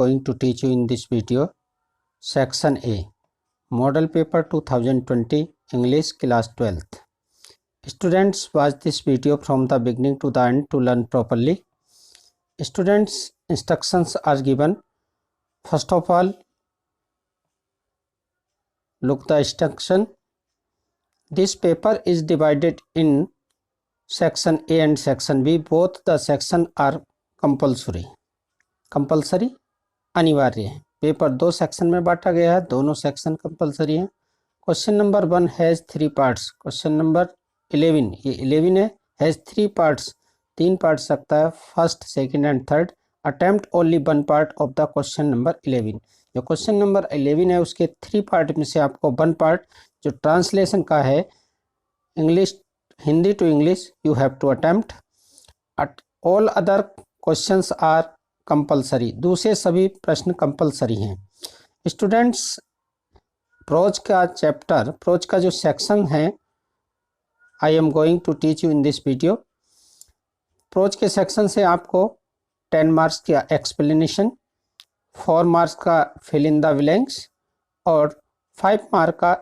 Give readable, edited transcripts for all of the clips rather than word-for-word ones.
going to teach you in this video Section A, Model Paper 2020, English Class 12th. Students, watch this video from the beginning to the end to learn properly. Students, instructions are given. First of all, look the instruction. This paper is divided in Section A and Section B. Both the sections are compulsory. Compulsory अनिवार्य है। Paper दो section में बांटा गया है, दोनों section compulsory हैं। Question number 1 has 3 parts. Question number 11, ये 11 है, हैज़ 3 पार्ट्स, 3 पार्ट सकता है, first, second and third. Attempt only 1 part of the question number 11। जो क्वेश्चन नंबर 11 है उसके 3 पार्ट में से आपको 1 पार्ट जो ट्रांसलेशन का है English, Hindi to English, you have to attempt. All other questions are compulsory. दूसरे सभी प्रश्न कंपलसरी हैं। स्टूडेंट्स, प्रोज का चैप्टर, प्रोज का जो सेक्शन है, I am going to teach you in this video. Prose के सेक्शन से आपको 10 मार्क्स का एक्सप्लेनेशन, 4 मार्क्स का फिल इन द ब्लैंक्स और 5 मार्क का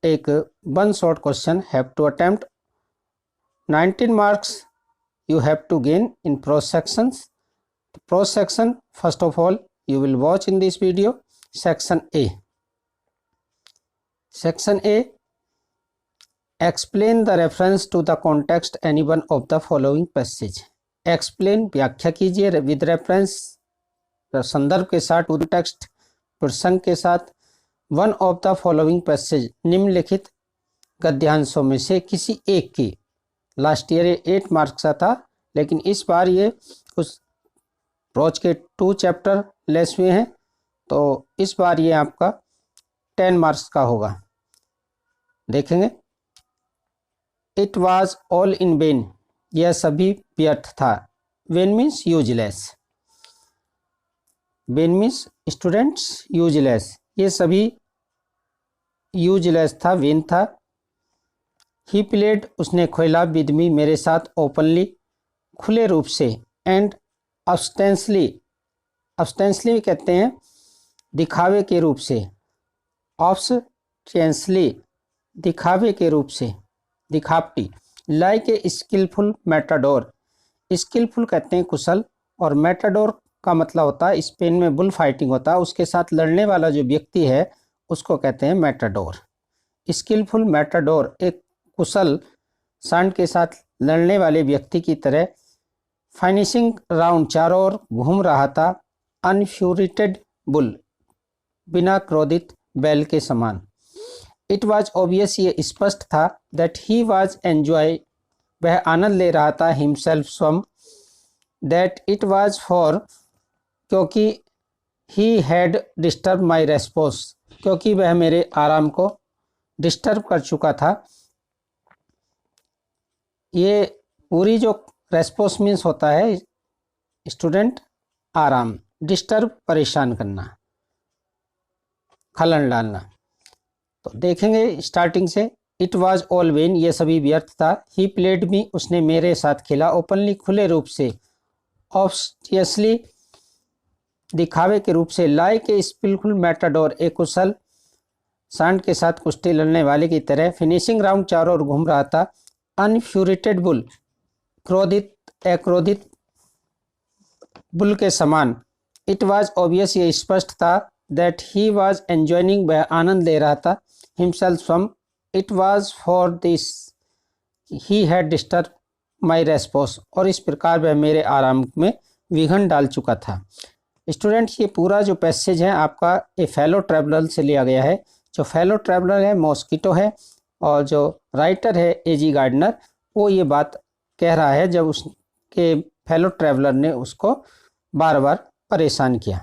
एक 1 short question have to attempt. 19 marks you have to gain in prose sections. The prose section, first of all, you will watch in this video. Section A. Section A, explain the reference to the context any one of the following passage. Explain, व्याख्या कीजिए with reference, संदर्भ के साथ, to the text, प्रसंग के साथ, one of the following passage, निम्नलिखित गद्यांशों में से किसी एक की। लास्ट ईयर 8 मार्क्स का था, लेकिन इस बार ये उस प्रोज के 2 चैप्टर लेस हुए हैं, तो इस बार ये आपका 10 मार्क्स का होगा। देखेंगे। It was all in when, यह सभी व्यर्थ था। When means useless. When means students useless, ये सभी यूजलेस था, वेन था। ही प्लेड, उसने खेला, विद मी, मेरे साथ, ओपनली, खुले रूप से, एंड ऑब्स्टेंसली, ऑब्स्टेंसली कहते हैं दिखावे के रूप से, ऑब्स्टेंसली दिखावे के रूप से, दिखावटी। Like a skilful matador, skilful कहते हैं कुशल, और मैटाडोर का मतलब होता है, स्पेन में बुल फाइटिंग होता है, उसके साथ लड़ने वाला जो व्यक्ति है उसको कहते हैं मैटाडोर। स्किलफुल मैटाडोर, एक कुशल सांड के साथ लड़ने वाले व्यक्ति की तरह। फाइनिशिंग राउंड, चारों ओर घूम रहा था। अनफ्यूरिटेड बुल, बिना क्रोधित बैल के समान। इट वाज ऑब्वियस, ये स्पष्ट था, दैट ही वाज एंजॉय, वह आनंद ले रहा था, हिमसेल्फ, स्वयं। दैट इट वाज फॉर, क्योंकि he had disturb my response, क्योंकि वह मेरे आराम को डिस्टर्ब कर चुका था। ये पूरी जो रेस्पोंस मीन्स होता है स्टूडेंट आराम, डिस्टर्ब परेशान करना, खलन डालना। तो देखेंगे स्टार्टिंग से। इट वाज ऑल वेन, ये सभी व्यर्थ था। ही प्लेड मी, उसने मेरे साथ खेला, ओपनली, खुले रूप से, ऑब्वियसली दिखावे के रूप से, लाइक ए स्किलफुल मैटाडोर, एक कुशल सांड के साथ कुश्ती लड़ने वाले की तरह। फिनिशिंग राउंड, चारों ओर घूम रहा था। अनफ्यूरिटेड बुल, क्रोधित, अक्रोधित बुल के समान। इट वाज ऑब्वियस, ये स्पष्ट था, दैट ही वाज एंजॉयिंग, वह आनंद ले रहा था, हिमसेल्फ, स्वयं। It was for this he had disturb my response, और इस प्रकार वह मेरे आराम में विघ्न डाल चुका था। स्टूडेंट्स, ये पूरा जो पैसेज है आपका ए फेलो ट्रैवलर से लिया गया है। जो फेलो ट्रैवलर है मॉस्किटो है, और जो राइटर है एजी गार्डनर, वो ये बात कह रहा है जब उसके फेलो ट्रैवलर ने उसको बार बार परेशान किया।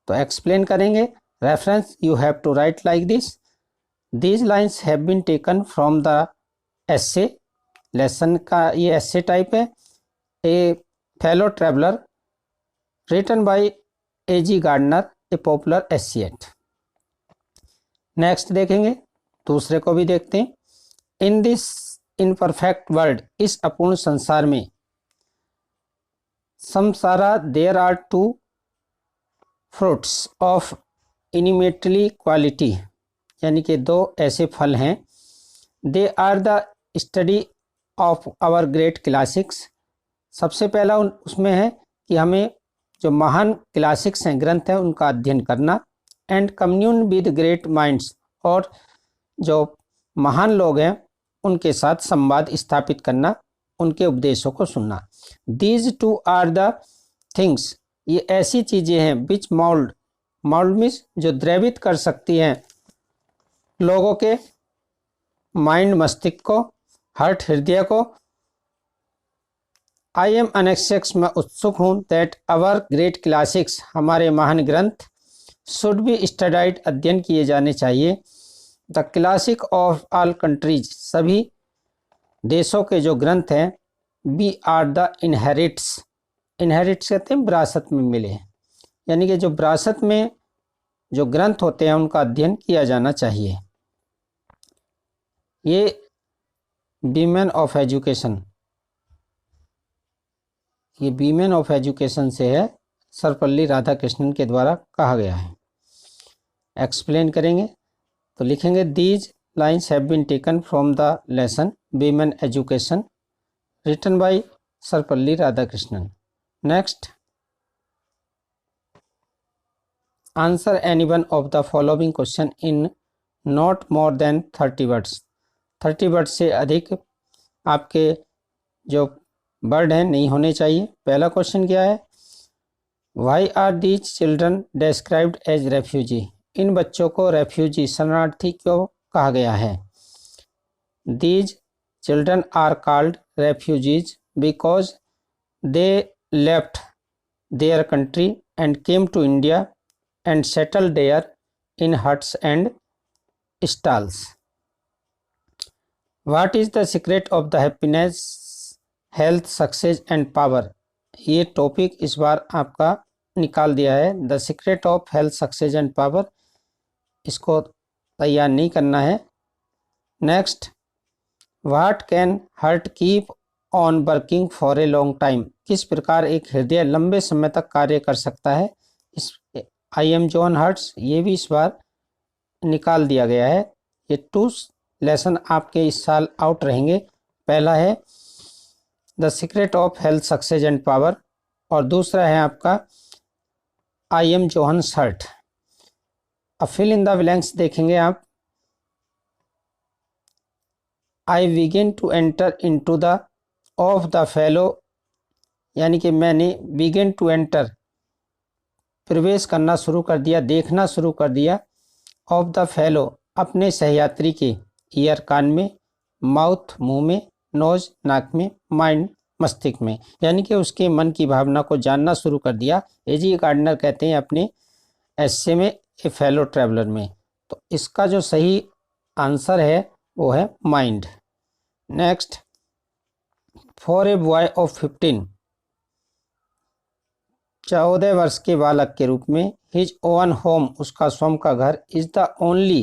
तो एक्सप्लेन करेंगे। Reference, you have to write like this, these lines have been taken from the essay, lesson का ये एसे टाइप है। A fellow traveller written by A G Gardiner, a popular essayist. Next देखेंगे, दूसरे को भी देखते हैं। इन दिस इनपरफेक्ट वर्ल्ड, इस अपूर्ण संसार में, संसारा, there are 2 fruits of inimitably quality, यानी कि दो ऐसे फल हैं। They are the study of our great classics. सबसे पहला उसमें है कि हमें जो महान क्लासिक्स हैं, ग्रंथ हैं, उनका अध्ययन करना। And commune with great minds, और जो महान लोग हैं उनके साथ संवाद स्थापित करना, उनके उपदेशों को सुनना। These two are the things, ये ऐसी चीज़ें हैं विच मोल्ड, मोल्ड मीन्स जो द्रवित कर सकती हैं लोगों के माइंड, मस्तिष्क को, हर्ट, हृदय को। आई एम अनेक्सेक्स, मैं उत्सुक हूँ, दैट आवर ग्रेट क्लासिक्स, हमारे महान ग्रंथ, शुड बी स्टडीड, अध्ययन किए जाने चाहिए। The classic of all countries, सभी देशों के जो ग्रंथ हैं, be are the inherits, inherits कहते हैं विरासत में मिले, यानी कि जो विरासत में जो ग्रंथ होते हैं उनका अध्ययन किया जाना चाहिए। ये वीमेन ऑफ एजुकेशन, ये वीमेन ऑफ एजुकेशन से है, सर्वपल्ली राधाकृष्णन के द्वारा कहा गया है। एक्सप्लेन करेंगे तो लिखेंगे these lines have been taken from the lesson women education written by Sarvepalli Radhakrishnan. Next, answer any one of the following question in not more than 30 words. 30 word से अधिक आपके जो वर्ड हैं नहीं होने चाहिए। पहला क्वेश्चन क्या है, why are these children described as refugee, इन बच्चों को रेफ्यूजी, शरणार्थी क्यों कहा गया है। These children are called refugees because they left their country and came to India and settled there in huts and stalls. What is the secret of the happiness, health, success and power? ये topic इस बार आपका निकाल दिया है, the secret of health, success and power, इसको तैयार नहीं करना है। Next, what can heart keep on working for a long time, किस प्रकार एक हृदय लंबे समय तक कार्य कर सकता है। इस आई एम जॉन हर्ट्स, ये भी इस बार निकाल दिया गया है। ये 2 लेसन आपके इस साल आउट रहेंगे। पहला है the secret of health, success and power, और दूसरा है आपका आई एम जोहन हर्ट। अब फिल इन द ब्लैंक्स देखेंगे आप। I begin to enter into the of the fellow, यानी कि मैंने बिगिन टू एंटर, प्रवेश करना शुरू कर दिया, देखना शुरू कर दिया, ऑफ द फेलो, अपने सहयात्री के, ईयर कान में, माउथ मुंह में, नोज नाक में, माइंड मस्तिष्क में, यानी कि उसके मन की भावना को जानना शुरू कर दिया। एजी गार्डनर कहते हैं अपने एस्से में ए फेलो ट्रैवलर में। तो इसका जो सही आंसर है वो है mind. Next, for a boy of 15, 14 वर्ष के बालक के रूप में, हिज ओवन होम, उसका स्वयं का घर, इज द ओनली,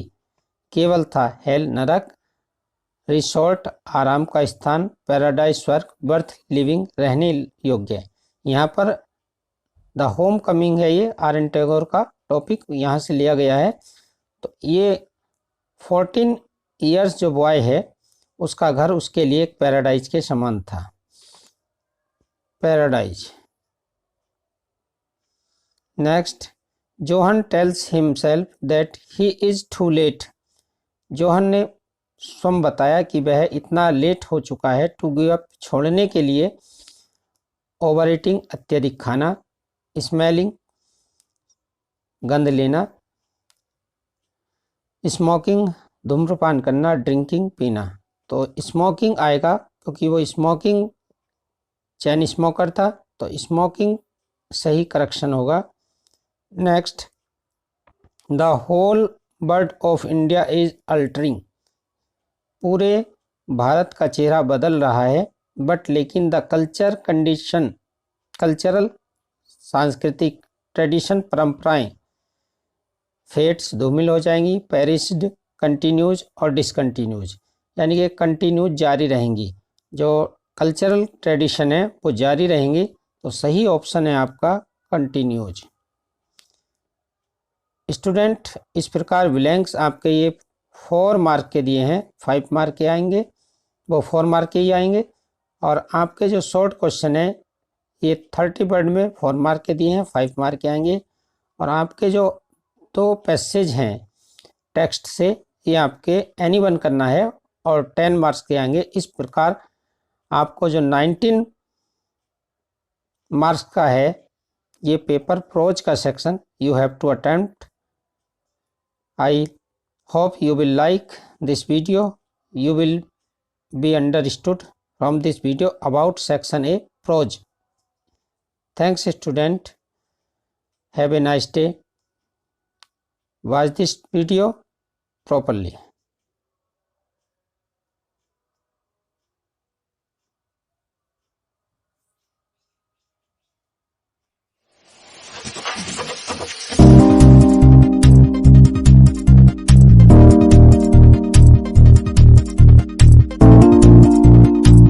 केवल था, हेल, नरक, रिसोर्ट, आराम का स्थान, पैराडाइज, स्वर्ग, बर्थ, लिविंग, रहने योग्य। यहाँ पर द होम कमिंग है, ये आर एन टैगोर का टॉपिक यहाँ से लिया गया है। तो ये 14 ईयर्स जो बॉय है उसका घर उसके लिए एक पैराडाइज के समान था, paradise. Next, Johan tells himself that he is too late, Johan ने स्वयं बताया कि वह इतना लेट हो चुका है, टू गिव अप, छोड़ने के लिए, ओवर ईटिंग, अत्यधिक खाना, स्मेलिंग, गंध लेना, स्मोकिंग, धूम्रपान करना, ड्रिंकिंग, पीना। तो स्मोकिंग आएगा क्योंकि वो स्मोकिंग चैन स्मोकर था, तो स्मोकिंग सही करेक्शन होगा। Next, the whole bird of India is altering, पूरे भारत का चेहरा बदल रहा है, बट लेकिन द कल्चर कंडीशन, कल्चरल, सांस्कृतिक, ट्रेडिशन, परंपराएं, फेट्स, धूमिल हो जाएंगी, पेरिस्ड, कंटिन्यूज और डिसकंटिन्यूज, यानी कि कंटिन्यूज जारी रहेंगी, जो कल्चरल ट्रेडिशन है वो जारी रहेंगी। तो सही ऑप्शन है आपका कंटिन्यूज। स्टूडेंट इस प्रकार ब्लैंक्स आपके ये 4 मार्क के दिए हैं, 5 मार्क के आएंगे, वो 4 मार्क के ही आएंगे। और आपके जो शॉर्ट क्वेश्चन है ये 30 वर्ड में 4 मार्क के दिए हैं, 5 मार्क के आएंगे। और आपके जो 2 पैसेज हैं टेक्स्ट से, ये आपके एनीवन करना है और 10 मार्क्स के आएंगे। इस प्रकार आपको जो 19 मार्क्स का है ये पेपर प्रोज का section you have to attempt. I hope you will like this video. You will be understood from this video about section A prose. Thanks student. Have a nice day. Watch this video properly.